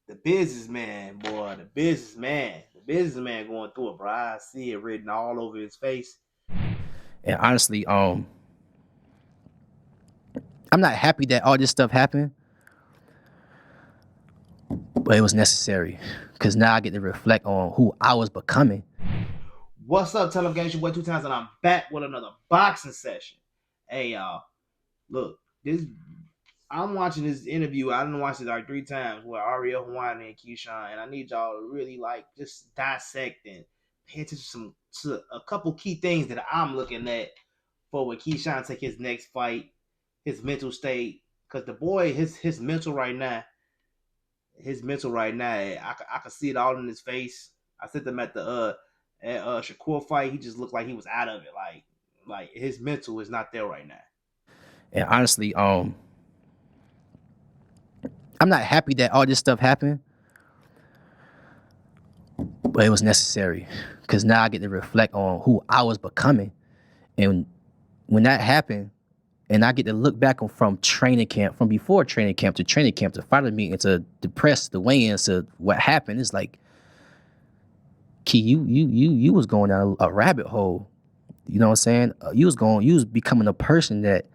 The businessman, boy, the businessman going through it, bro. I see it written all over his face. And honestly, I'm not happy that all this stuff happened, but it was necessary because now I get to reflect on who I was becoming. What's up, TellEm Gang? It's your boy 2 times, and I'm back with another boxing session. Hey, y'all, look, I'm watching this interview. I done watched it like 3 times with ARIEL, HELWANI, and KEYSHAWN, and I need y'all to really like just dissect and pay attention to a couple key things that I'm looking at for when KEYSHAWN take his next fight, his mental state, because the boy, his mental right now, I can see it all in his face. I sent them at the Shakur fight. He just looked like he was out of it. Like his mental is not there right now. And honestly, I'm not happy that all this stuff happened, but it was necessary because now I get to reflect on who I was becoming. And when that happened, and I get to look back on from training camp, from before training camp to fighter meeting to the press, the weigh-ins to what happened, it's like, Key, you was going down a rabbit hole. You know what I'm saying? You was becoming a person that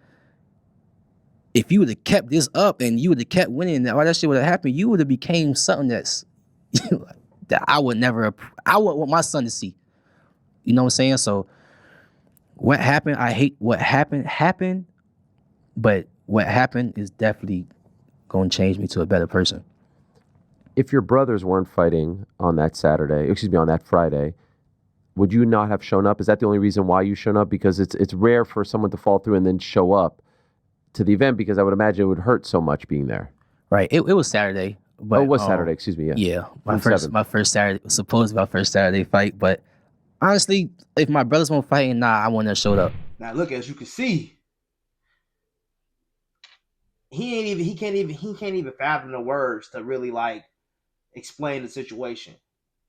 if you would have kept this up and you would have kept winning and all that shit would have happened, you would have became something that's that I would want my son to see. You know what I'm saying? So what happened, I hate what happened, but what happened is definitely going to change me to a better person. If your brothers weren't fighting on that on that Friday, would you not have shown up? Is that the only reason why you shown up? Because it's rare for someone to fall through and then show up to the event, because I would imagine it would hurt so much being there. Right. It was Saturday. But, it was Saturday, excuse me, yeah. Yeah. My first Saturday, supposed my first Saturday fight, but honestly, if my brothers weren't fighting, I wouldn't have showed up. Now look, as you can see, he can't even fathom the words to really like explain the situation.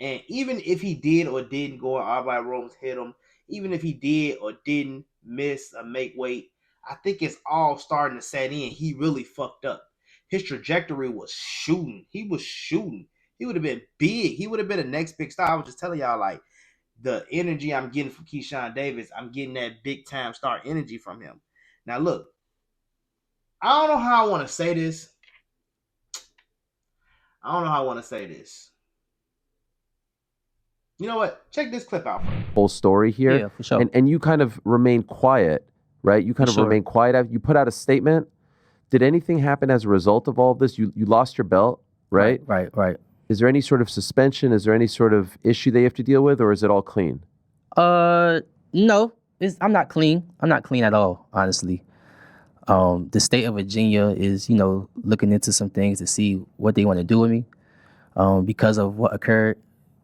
And even if he did or didn't go in ALBRIGHT rooms, hit him, even if he did or didn't miss or make weight, I think it's all starting to set in. He really fucked up. His trajectory was shooting. He was shooting. He would have been big. He would have been the next big star. I was just telling y'all, like, the energy I'm getting from KEYSHAWN Davis, I'm getting that big time star energy from him. Now, look, I don't know how I want to say this. You know what? Check this clip out. Whole story here. Yeah, for sure. And you kind of remain quiet, right? You kind of remain quiet. You put out a statement. Did anything happen as a result of all of this? You lost your belt, right? Right. Is there any sort of suspension? Is there any sort of issue they have to deal with, or is it all clean? No. I'm not clean. I'm not clean at all, honestly. The state of Virginia is, looking into some things to see what they want to do with me, because of what occurred.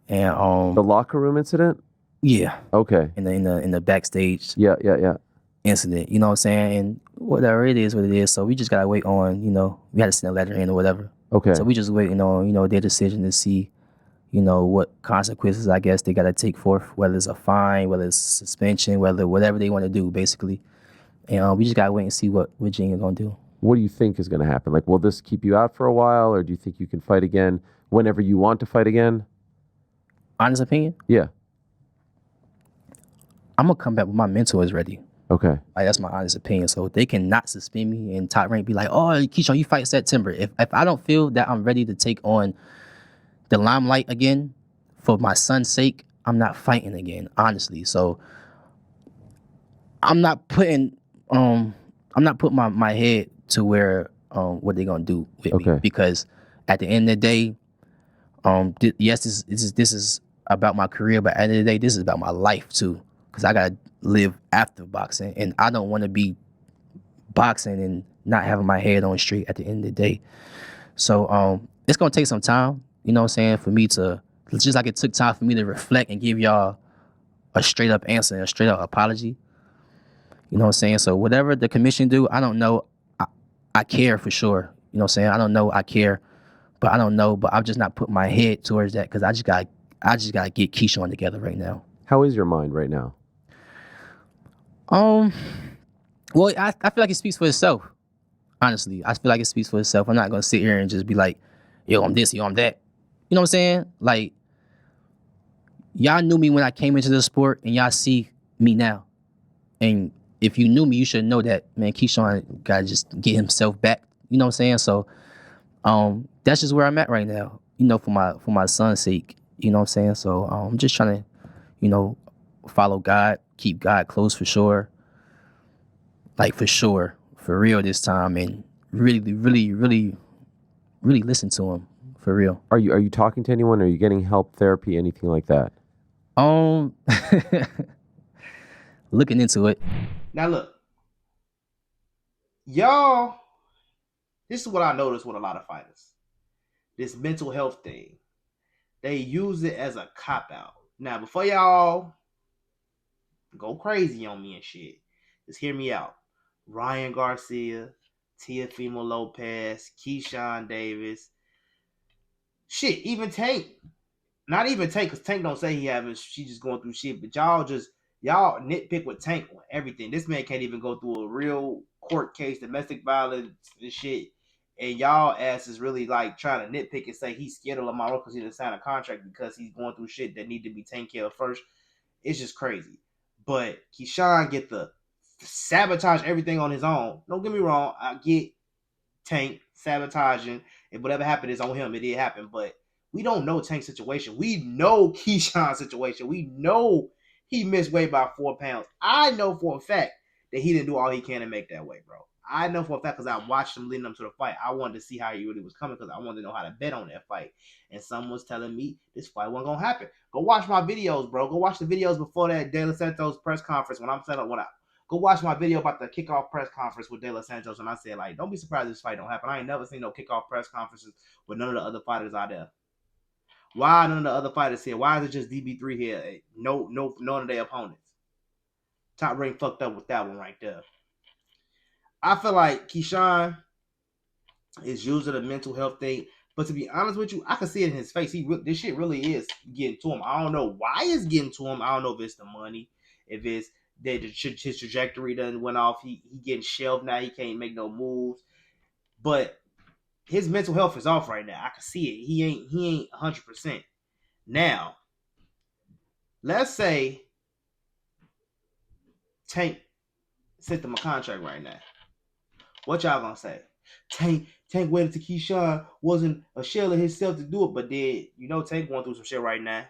And the locker room incident? Yeah. Okay. In the backstage. Yeah. Incident. You know what I'm saying? And whatever it is, what it is. So we just gotta wait on, we had to send a letter in or whatever. Okay. So we just waiting on, their decision to see, what consequences I guess they gotta take forth, whether it's a fine, whether it's suspension, whatever they want to do, basically. And we just gotta wait and see what Virginia gonna do. What do you think is gonna happen? Like, will this keep you out for a while, or do you think you can fight again whenever you want to fight again? Honest opinion? Yeah. I'm gonna come back when my mental is ready. Okay. Like, that's my honest opinion. So they cannot suspend me and top rank be like, oh, KEYSHAWN, you fight September. If I don't feel that I'm ready to take on the limelight again for my son's sake, I'm not fighting again, honestly. So I'm not putting my head to where what they're gonna do with me, because at the end of the day, yes, this is about my career, but at the end of the day, this is about my life too, because I gotta live after boxing, and I don't want to be boxing and not having my head on straight at the end of the day. So it's gonna take some time, you know what I'm saying, for me to, just like it took time for me to reflect and give y'all a straight up answer and a straight up apology. You know what I'm saying? So whatever the commission do, I don't know. I care for sure. You know what I'm saying? I don't know. I care, but I don't know. But I'm just not putting my head towards that, because I just gotta get KEYSHAWN together right now. How is your mind right now? Well, I feel like it speaks for itself. Honestly, I feel like it speaks for itself. I'm not gonna sit here and just be like, yo, I'm this, yo, I'm that. You know what I'm saying? Like, y'all knew me when I came into the sport, and y'all see me now. And if you knew me, you should know that, man, Keyshawn gotta just get himself back. You know what I'm saying? So that's just where I'm at right now, you know, for my son's sake. You know what I'm saying? So I'm just trying to, you know, follow God, keep God close for sure. Like for sure, for real this time, and really, really, really, really listen to him for real. Are you talking to anyone? Are you getting help, therapy, anything like that? Looking into it. Now look, y'all, this is what I noticed with a lot of fighters. This mental health thing, they use it as a cop-out. Now, before y'all go crazy on me and shit, just hear me out. Ryan Garcia, Teofimo Lopez, Keyshawn Davis, shit, even Tank. Not even Tank, because Tank don't say he having, she just going through shit, but y'all nitpick with Tank on everything. This man can't even go through a real court case, domestic violence and shit. And y'all asses really like trying to nitpick and say he's scared of Lamar because he didn't sign a contract because he's going through shit that need to be taken care of first. It's just crazy. But Keyshawn get the sabotage everything on his own. Don't get me wrong. I get Tank sabotaging, and whatever happened is on him. It did happen, but we don't know Tank's situation. We know Keyshawn's situation. We know he missed weight by 4 pounds. I know for a fact that he didn't do all he can to make that weight, bro. I know for a fact because I watched him leading up to the fight. I wanted to see how he really was coming because I wanted to know how to bet on that fight. And someone was telling me this fight wasn't gonna happen. Go watch my videos, bro. Go watch the videos before that De Los Santos press conference when I'm set up. Go watch my video about the kickoff press conference with De Los Santos, and I said, like, don't be surprised if this fight don't happen. I ain't never seen no kickoff press conferences with none of the other fighters out there. Why none of the other fighters here? Why is it just DB3 here? None of their opponents. Top Rank fucked up with that one right there. I feel like Keyshawn is using a mental health thing, but to be honest with you, I can see it in his face. This shit really is getting to him. I don't know why it's getting to him. I don't know if it's the money, if it's that his trajectory done went off. He getting shelved now. He can't make no moves. But his mental health is off right now. I can see it. He ain't 100%. Now, let's say Tank sent him a contract right now. What y'all gonna say? Tank waited till Keyshawn wasn't a shell of himself to do it, but then Tank going through some shit right now.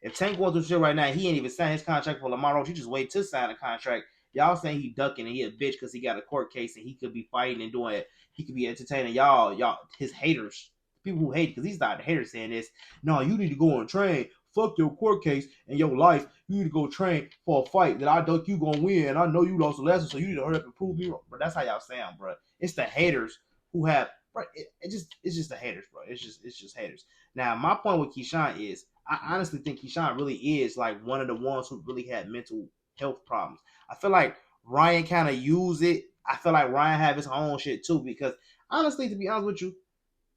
If Tank going through shit right now, he ain't even signed his contract for Lamar Roach. He just wait to sign a contract. Y'all saying he ducking and he a bitch because he got a court case and he could be fighting and doing it. He could be entertaining y'all, his haters, people who hate, because he's not the hater saying this. No, you need to go and train. Fuck your court case and your life. You need to go train for a fight that I duck you gonna win. And I know you lost the lesson, so you need to hurry up and prove me wrong. But that's how y'all sound, bro. It's the haters who have, bro. It's just the haters, bro. It's just haters. Now, my point with Keyshawn is, I honestly think Keyshawn really is like one of the ones who really had mental health problems. I feel like Ryan kind of used it. I feel like Ryan have his own shit too, because honestly, to be honest with you,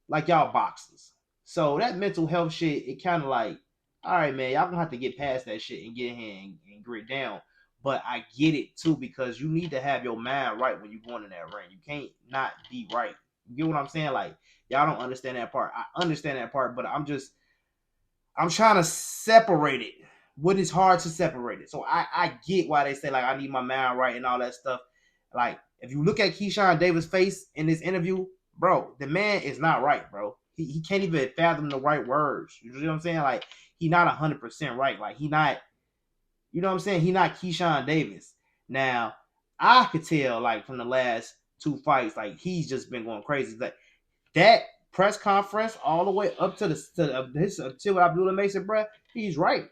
like y'all boxers. So that mental health shit, it kind of like, all right, man, y'all gonna have to get past that shit and get in here and grit down. But I get it too, because you need to have your mind right when you're going in that ring. You can't not be right. You get what I'm saying? Like, y'all don't understand that part. I understand that part, but I'm trying to separate it. What is hard to separate it. So I get why they say, like, I need my mind right and all that stuff. Like, if you look at Keyshawn Davis' face in this interview, bro, the man is not right, bro. He can't even fathom the right words. You know what I'm saying? Like, he not 100% right. Like, he not, you know what I'm saying? He not Keyshawn Davis. Now, I could tell, like, from the last 2 fights, like, he's just been going crazy. Like, that press conference all the way up to until Abdullah makes it, bro, he's right.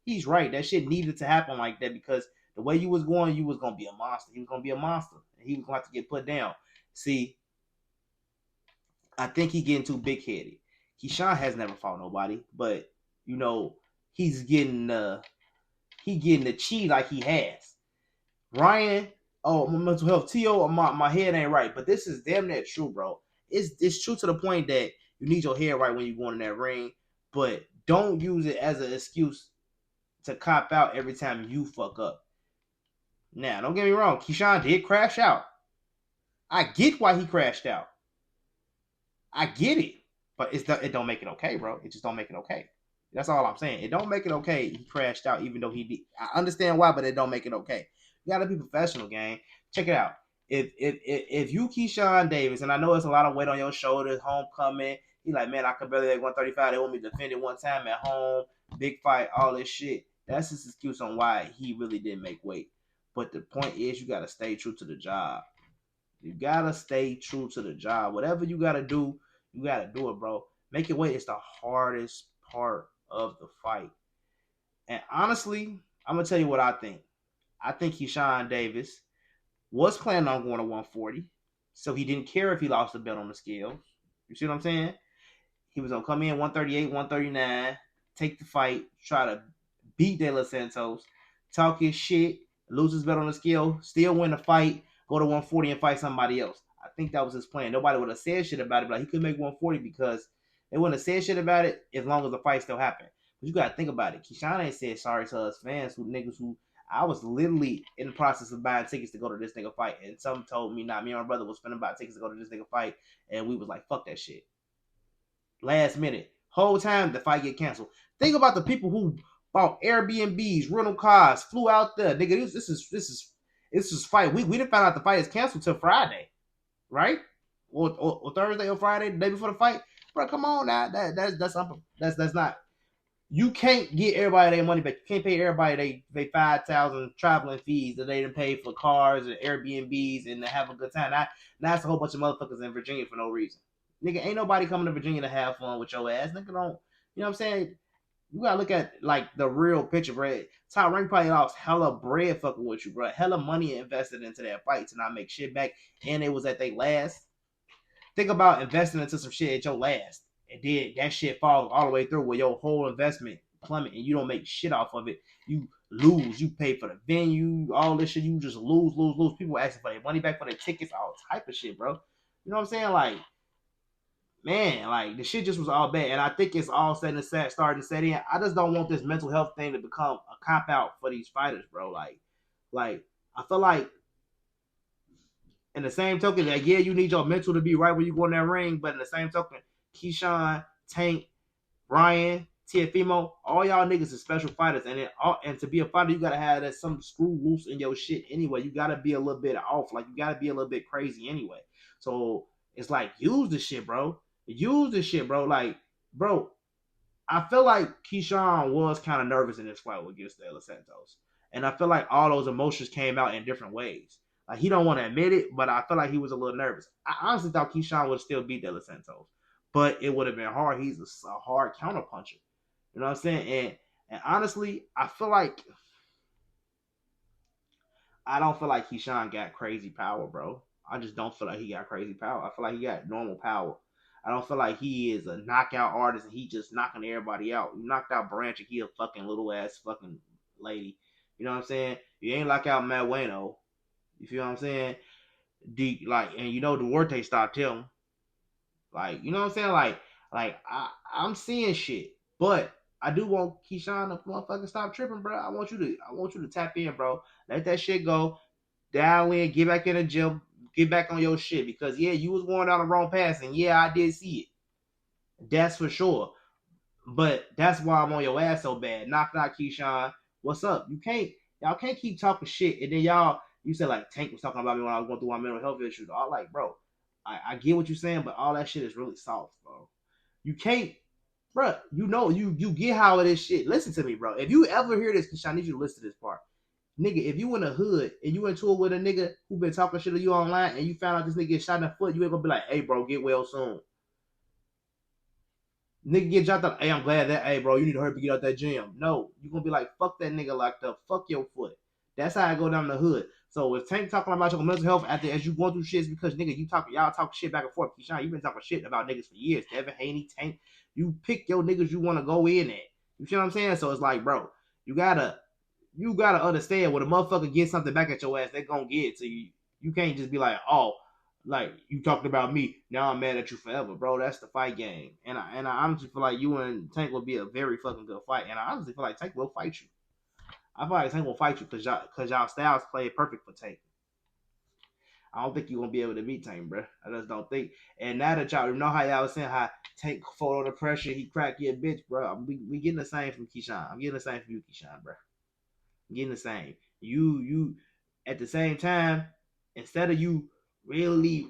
He's right. That shit needed to happen like that, because the way you was going to be a monster. He was going to be a monster. And he was going to have to get put down. See, I think he getting too big-headed. Keyshawn has never fought nobody, but, he's getting the chi like he has. Ryan, oh, my mental health. T.O., my head ain't right. But this is damn near true, bro. It's true to the point that you need your head right when you're going in that ring, but don't use it as an excuse to cop out every time you fuck up. Now, don't get me wrong. Keyshawn did crash out. I get why he crashed out. I get it. But it don't make it okay, bro. It just don't make it okay. That's all I'm saying. It don't make it okay. He crashed out, even though he did. I understand why, but it don't make it okay. You gotta be professional, gang. Check it out. If you Keyshawn Davis, and I know it's a lot of weight on your shoulders, homecoming. He like, man, I could barely make 135. They want me to defend it one time at home, big fight, all this shit. That's his excuse on why he really didn't make weight. But the point is, you gotta stay true to the job. You gotta stay true to the job. Whatever you gotta do, you gotta do it, bro. Making weight is the hardest part of the fight. And honestly, I'm gonna tell you what I think. I think Keyshawn Davis was planning on going to 140, so he didn't care if he lost the belt on the scales. You see what I'm saying? He was gonna come in 138, 139, take the fight, try to beat De Los Santos, talk his shit, lose his belt on the scale, still win the fight, go to 140 and fight somebody else. I think that was his plan. Nobody would have said shit about it, but he could make 140 because they wouldn't have said shit about it as long as the fight still happened. But you gotta think about it. Keyshawn ain't said sorry to us fans who niggas who I was literally in the process of buying tickets to go to this nigga fight, and some told me not. Me and my brother was finna buy tickets to go to this nigga fight, and we was like, fuck that shit. Last minute, whole time the fight get canceled. Think about the people who bought Airbnbs, rental cars, flew out there. Nigga, this is fight. We didn't find out the fight is canceled till Friday, right? Or Thursday or Friday, the day before the fight. Bro, come on now. That's not. You can't get everybody their money back. You can't pay everybody they 5,000 traveling fees that they didn't pay for cars and Airbnbs and to have a good time. Now it's a whole bunch of motherfuckers in Virginia for no reason. Nigga, ain't nobody coming to Virginia to have fun with your ass. Nigga, don't. You know what I'm saying? You gotta look at like the real picture, bro. Top Rank probably lost hella bread fucking with you, bro. Hella money invested into that fight to not make shit back, and it was at their last. Think about investing into some shit at your last, and then that shit falls all the way through with your whole investment plummet, and you don't make shit off of it. You lose. You pay for the venue, all this shit. You just lose. People asking for their money back for their tickets, all type of shit, bro. You know what I'm saying? Like, man, like the shit just was all bad, and I think it's all starting to set in. I just don't want this mental health thing to become a cop out for these fighters, bro. Like I feel like in the same token that yeah, you need your mental to be right when you go in that ring, but in the same token, Keyshawn, Tank, Ryan, Tiafimo, all y'all niggas are special fighters, and to be a fighter, you gotta have that some screw loose in your shit anyway. You gotta be a little bit off, like you gotta be a little bit crazy anyway. So it's like use the shit, bro. Use this shit, bro. Like, bro, I feel like Keyshawn was kind of nervous in this fight against De Los Santos, and I feel like all those emotions came out in different ways. Like he don't want to admit it, but I feel like he was a little nervous. I honestly thought Keyshawn would still beat De Los Santos, but it would have been hard. He's a hard counter puncher. You know what I'm saying? And honestly, I don't feel like Keyshawn got crazy power, bro. I just don't feel like he got crazy power. I feel like he got normal power. I don't feel like he is a knockout artist and he just knocking everybody out. You knocked out Branch and he a fucking little ass fucking lady. You know what I'm saying? You ain't knock out Matt Wayno. You feel what I'm saying? And you know Duarte stopped him. Like, you know what I'm saying? I'm seeing shit. But I do want Keyshawn to motherfucking stop tripping, bro. I want you to tap in, bro. Let that shit go. Dial in, get back in the gym, get back on your shit. Because yeah, you was going down the wrong path, and yeah, I did see it. That's for sure. But that's why I'm on your ass so bad. Knock Keyshawn. What's up? Y'all can't keep talking shit. And then you said like Tank was talking about me when I was going through my mental health issues. All like, bro, I get what you're saying, but all that shit is really soft, bro. You can't, bro. You know, you get how it is shit. Listen to me, bro. If you ever hear this, Keyshawn, I need you to listen to this part. Nigga, if you in the hood and you into it with a nigga who been talking shit to you online and you found out this nigga get shot in the foot, you ain't gonna be like, hey, bro, get well soon. Nigga get dropped up. Hey, I'm glad that. Hey, bro, you need to hurry up and get out that gym. No, you gonna be like, fuck that nigga locked up. Fuck your foot. That's how I go down the hood. So if Tank talking about your mental health as you going through shit, it's because nigga, y'all talk shit back and forth. Keyshawn, you been talking shit about niggas for years. Devin Haney, Tank, you pick your niggas you want to go in at. You see what I'm saying? So it's like, bro, you gotta understand when a motherfucker gets something back at your ass, they gonna get it to you. You can't just be like, oh, like you talked about me, now I'm mad at you forever, bro. That's the fight game. And I honestly feel like you and Tank will be a very fucking good fight. And I honestly feel like Tank will fight you. I feel like Tank will fight you because y'all styles play perfect for Tank. I don't think you're gonna be able to beat Tank, bro. I just don't think. And now that y'all know how y'all was saying how Tank fold under pressure, he crack your bitch, bro. We getting the same from Keyshawn. I'm getting the same from you, Keyshawn, bro. I'm getting the same. You at the same time, instead of you really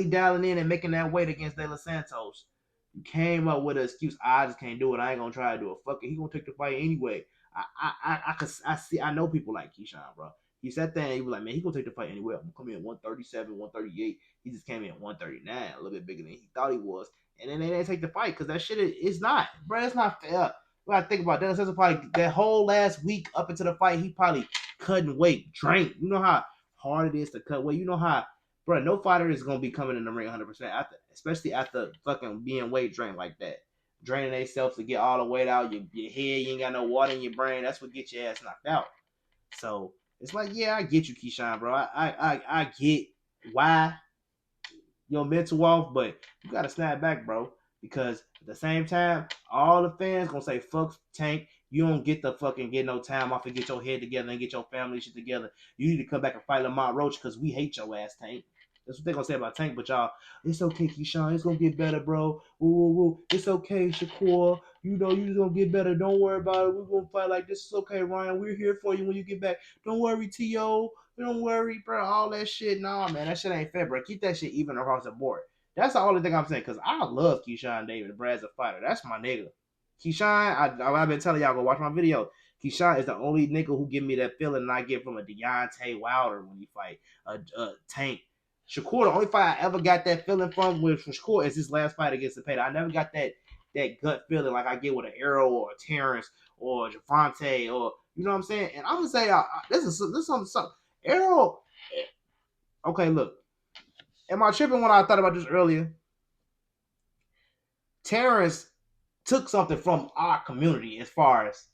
dialing in and making that weight against De Los Santos, you came up with an excuse. I just can't do it. I ain't gonna try to do it. Fuck it. He gonna take the fight anyway. I know people like Keyshawn, bro. He sat there and he was like, man, he gonna take the fight anyway. I'm gonna come in at 137, 138. He just came in at 139, a little bit bigger than he thought he was. And then they didn't take the fight because that shit is not, bro. It's not fair. We gotta think about that. Probably that whole last week up into the fight, he probably cutting weight, drank. You know how hard it is to cut weight. You know how, bro. No fighter is gonna be coming in the ring 100% after, especially after fucking being weight drained like that, draining themselves to get all the weight out. Your head, you ain't got no water in your brain. That's what gets your ass knocked out. So it's like, yeah, I get you, Keyshawn, bro. I get why your mental off, but you gotta snap back, bro. Because at the same time, all the fans gonna say, fuck Tank. You don't get the fucking get no time off and get your head together and get your family shit together. You need to come back and fight Lamont Roach because we hate your ass, Tank. That's what they gonna say about Tank, but y'all, it's okay, Keyshawn. It's gonna get better, bro. Woo. It's okay, Shakur. You know, you just gonna get better. Don't worry about it. We're gonna fight like this. It's okay, Ryan. We're here for you when you get back. Don't worry, T.O. Don't worry, bro. All that shit. Nah, man. That shit ain't fair, bro. Keep that shit even across the board. That's the only thing I'm saying, because I love Keyshawn Davis, bro, as a fighter. That's my nigga. Keyshawn, I've been telling y'all, go watch my video. Keyshawn is the only nigga who give me that feeling that I get from a Deontay Wilder when he fight a Tank. Shakur, the only fight I ever got that feeling from Shakur is his last fight against Cepeda. I never got that gut feeling like I get with an Arrow or a Terrence or a Javante or, you know what I'm saying? And I'm going to say, this is something. Arrow, okay, look. Am I tripping when I thought about this earlier? Terrence took something from our community as far as,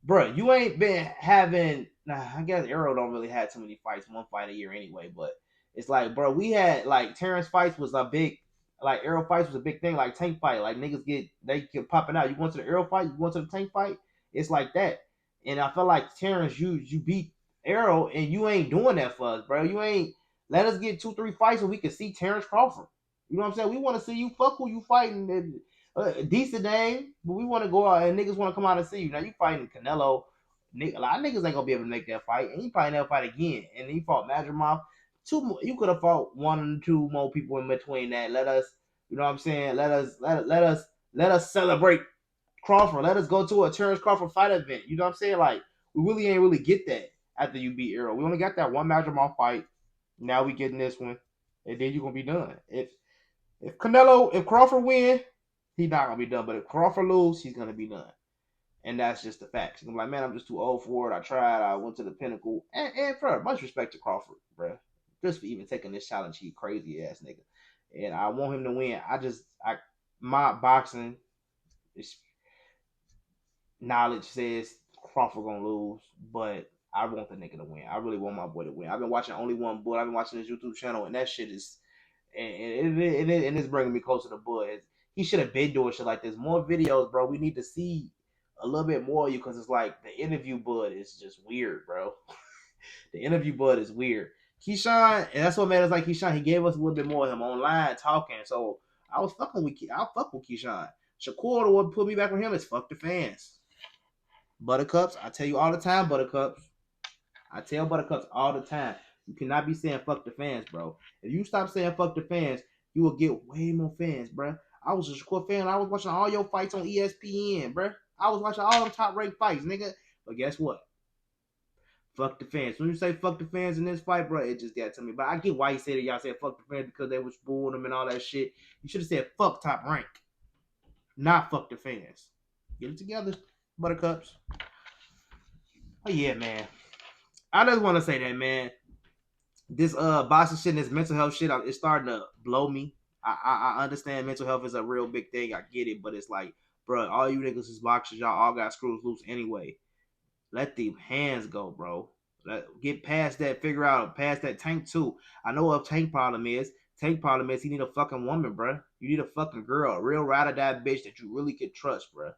bro, you ain't been having, I guess Arrow don't really have too many fights, one fight a year anyway, but it's like, bro, we had, like, Terrence fights was a big, like, Arrow fights was a big thing, like, Tank fight, like, niggas they get popping out. You going to the Arrow fight, you going to the Tank fight, it's like that. And I feel like Terrence, you beat Arrow, and you ain't doing that for us, bro. You ain't, let us get 2-3 fights so we can see Terrence Crawford. You know what I'm saying? We want to see you. Fuck who you fighting. Decent name, but we want to go out and niggas want to come out and see you. Now you fighting Canelo. A lot of niggas ain't gonna be able to make that fight, and he probably never fight again. And he fought Madrimov. You could have fought 1 or 2 more people in between that. Let us, you know what I'm saying? Let us celebrate Crawford. Let us go to a Terrence Crawford fight event. You know what I'm saying? Like, we really ain't really get that after you beat Arrow. We only got that one Madrimov fight. Now we getting this one, and then you're gonna be done. If Crawford win, he's not gonna be done. But if Crawford lose, he's gonna be done. And that's just the facts. I'm like, man, I'm just too old for it. I tried. I went to the pinnacle. And for much respect to Crawford, bro, just for even taking this challenge, he crazy ass nigga. And I want him to win. My boxing knowledge says Crawford gonna lose, but I want the nigga to win. I really want my boy to win. I've been watching Only One Boy. I've been watching his YouTube channel, and that shit is, and it's bringing me closer to Bud. He should have been doing shit like this. More videos, bro. We need to see a little bit more of you, because it's like the interview Bud is just weird, bro. The interview Bud is weird. Keyshawn, and that's what made us like Keyshawn. He gave us a little bit more of him online talking. So I fuck with Keyshawn. Shakur, the one put me back with him is fuck the fans. Buttercups, I tell you all the time, Buttercups. I tell Buttercups all the time. You cannot be saying fuck the fans, bro. If you stop saying fuck the fans, you will get way more fans, bro. I was a Shakur fan. I was watching all your fights on ESPN, bro. I was watching all them top-ranked fights, nigga. But guess what? Fuck the fans. When you say fuck the fans in this fight, bro, it just got to me. But I get why you said it. Y'all said fuck the fans because they was booing them and all that shit. You should have said fuck Top Rank, not fuck the fans. Get it together, Buttercups. Oh, yeah, man. I just want to say that, man. This boxing shit and this mental health shit, it's starting to blow me. I understand mental health is a real big thing. I get it. But it's like, bro, all you niggas is boxers. Y'all all got screws loose anyway. Let the hands go, bro. Get past that. Figure out past that. Tank too. I know what Tank problem is. Tank problem is he need a fucking woman, bro. You need a fucking girl, a real ride or die bitch that you really could trust, bro.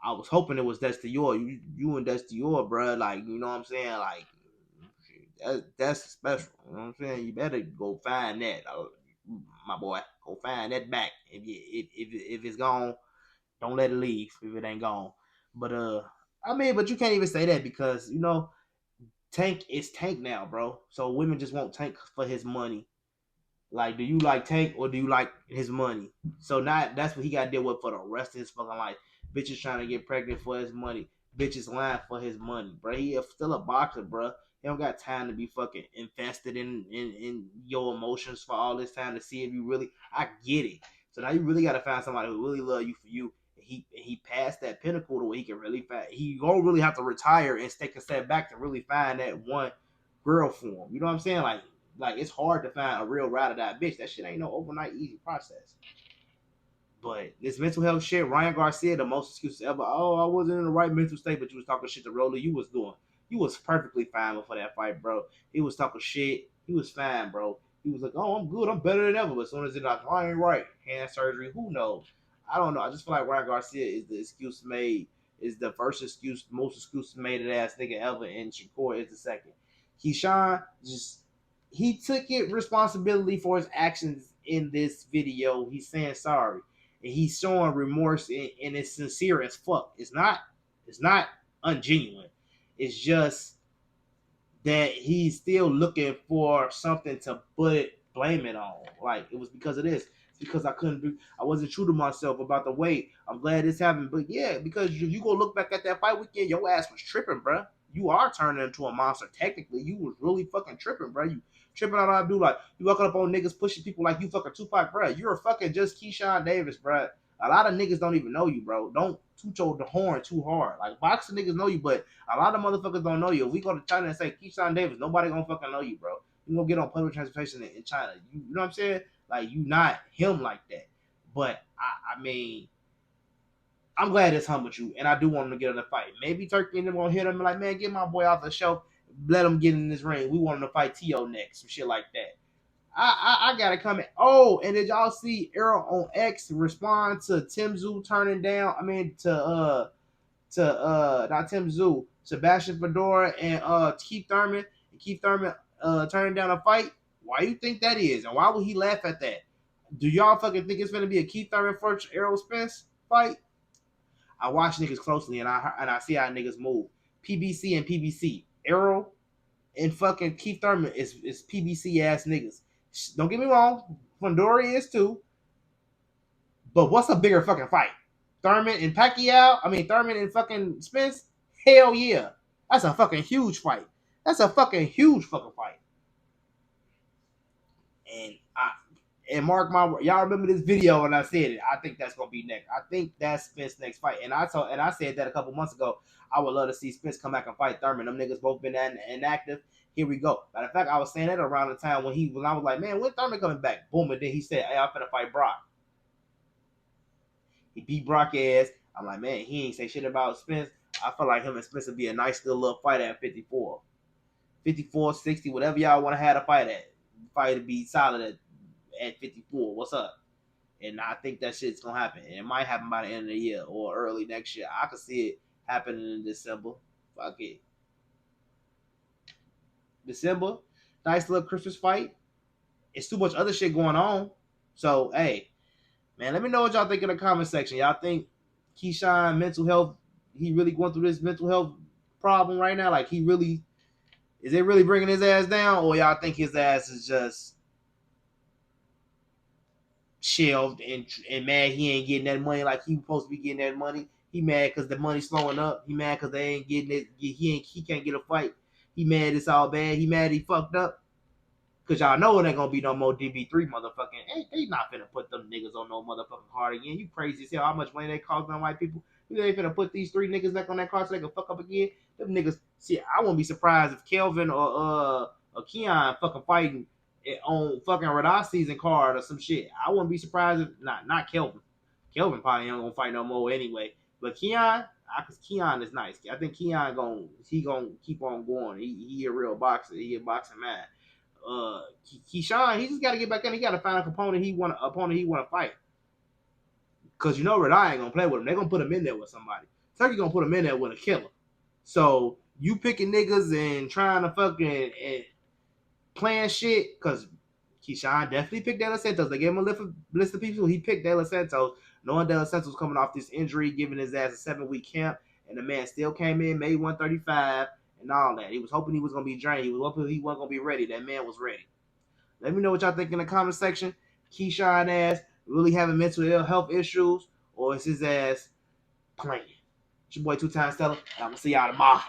I was hoping it was Destior. You and Destior, bro. Like, you know what I'm saying? Like, That's special. You know what I'm saying? You better go find that, my boy. Go find that back. If it's gone, don't let it leave. If it ain't gone, but I mean, but you can't even say that because you know Tank is Tank now, bro. So women just want Tank for his money. Like, do you like Tank or do you like his money? So now that's what he got to deal with for the rest of his fucking life. Bitches trying to get pregnant for his money. Bitches lying for his money, bro. He is still a boxer, bro. He don't got time to be fucking invested in your emotions for all this time to see if you really. I get it. So now you really got to find somebody who really love you for you. He passed that pinnacle to where he can really find. He gonna really have to retire and take a step back to really find that one girl for him. You know what I'm saying? Like it's hard to find a real ride or die bitch. That shit ain't no overnight easy process. But this mental health shit, Ryan Garcia, the most excuses ever. Oh, I wasn't in the right mental state, but you was talking shit to Rolly. You was perfectly fine before that fight, bro. He was talking shit. He was fine, bro. He was like, oh, I'm good. I'm better than ever. But as soon as it's like, I ain't right. Hand surgery. Who knows? I don't know. I just feel like Ryan Garcia is the excuse made. Is the first excuse, most excuse made ass nigga ever, and Shakur is the second. Keyshawn just he took it responsibility for his actions in this video. He's saying sorry. And he's showing remorse and it's sincere as fuck. It's not ungenuine. It's just that he's still looking for something to blame it on. Like it was because of this. It's because I wasn't true to myself about the weight. I'm glad this happened. But yeah, because you go look back at that fight weekend, your ass was tripping, bro. You are turning into a monster. Technically, you was really fucking tripping, bro. You tripping on Abdullah. You walking up on niggas pushing people like you fucking Tupac, bro. You're a fucking just Keyshawn Davis, bro. A lot of niggas don't even know you, bro. Don't toot your horn too hard. Like boxing niggas know you, but a lot of motherfuckers don't know you. If we go to China and say Keyshawn Davis, nobody gonna fucking know you, bro. You gonna get on public transportation in China. You know what I'm saying? Like you not him like that. But I mean, I'm glad it's humbled you, and I do want him to get in the fight. Maybe Turkey and them gonna hit him and like, man, get my boy off the shelf. Let him get in this ring. We want him to fight T.O. next, some shit like that. I got to comment. Oh, and did y'all see Arrow on X respond to Tim Tszyu turning down? I mean to not Tim Tszyu, Sebastian Fedora and Keith Thurman. And Keith Thurman turning down a fight. Why you think that is? And why would he laugh at that? Do y'all fucking think it's gonna be a Keith Thurman first Errol Spence fight? I watch niggas closely and I see how niggas move. PBC and PBC. Errol and fucking Keith Thurman is PBC ass niggas. Don't get me wrong, Fedora is too. But what's a bigger fucking fight? Thurman and Pacquiao? I mean, Thurman and fucking Spence? Hell yeah. That's a fucking huge fight. That's a fucking huge fucking fight. And mark my word, y'all remember this video when I said it. I think that's gonna be next. I think that's Spence's next fight. And I said that a couple months ago. I would love to see Spence come back and fight Thurman. Them niggas both been inactive. Here we go. Matter of fact, I was saying that around the time when I was like, man, when Thurman coming back? Boom, and then he said, hey, I'm finna fight Brock. He beat Brock ass. I'm like, man, he ain't say shit about Spence. I feel like him and Spence would be a nice little fight at 54. 54, 60, whatever y'all want to have a fight at. Fight to be solid at 54. What's up? And I think that shit's gonna happen. And it might happen by the end of the year or early next year. I could see it happening in December. Fuck it. December. Nice little Christmas fight. It's too much other shit going on. So, hey, man, let me know what y'all think in the comment section. Y'all think Keyshawn mental health, he really going through this mental health problem right now? Like, is it really bringing his ass down? Or y'all think his ass is just shelved and mad he ain't getting that money like he was supposed to be getting that money? He mad because the money's slowing up. He mad because they ain't getting it. He can't get a fight. He mad it's all bad. He mad he fucked up. Cause y'all know it ain't gonna be no more DB3 motherfucking. They not finna put them niggas on no motherfucking card again. You crazy as hell. How much money they cost them white people? You ain't finna put these 3 niggas back on that card so they can fuck up again. Them niggas. See, I wouldn't be surprised if Kelvin or Keon fucking fighting on fucking Radar season card or some shit. I wouldn't be surprised if not Kelvin. Kelvin probably ain't gonna fight no more anyway. But Keon, cause Keon is nice. I think Keon gonna keep on going. He a real boxer. He a boxing man. Keyshawn, he just got to get back in. He got to find a opponent he want to fight. Cause you know Radar ain't gonna play with him. They gonna put him in there with somebody. Turkey gonna put him in there with a killer. So you picking niggas and trying to fucking playing shit, because Keyshawn definitely picked De Los Santos. They gave him a list of people. He picked De Los Santos, knowing De Los Santos was coming off this injury, giving his ass a 7-week camp, and the man still came in, made 135 and all that. He was hoping he was going to be drained. He was hoping he wasn't going to be ready. That man was ready. Let me know what y'all think in the comment section. Keyshawn ass really having mental health issues, or is his ass playing? It's your boy 2 Times Teller. I'm going to see y'all tomorrow.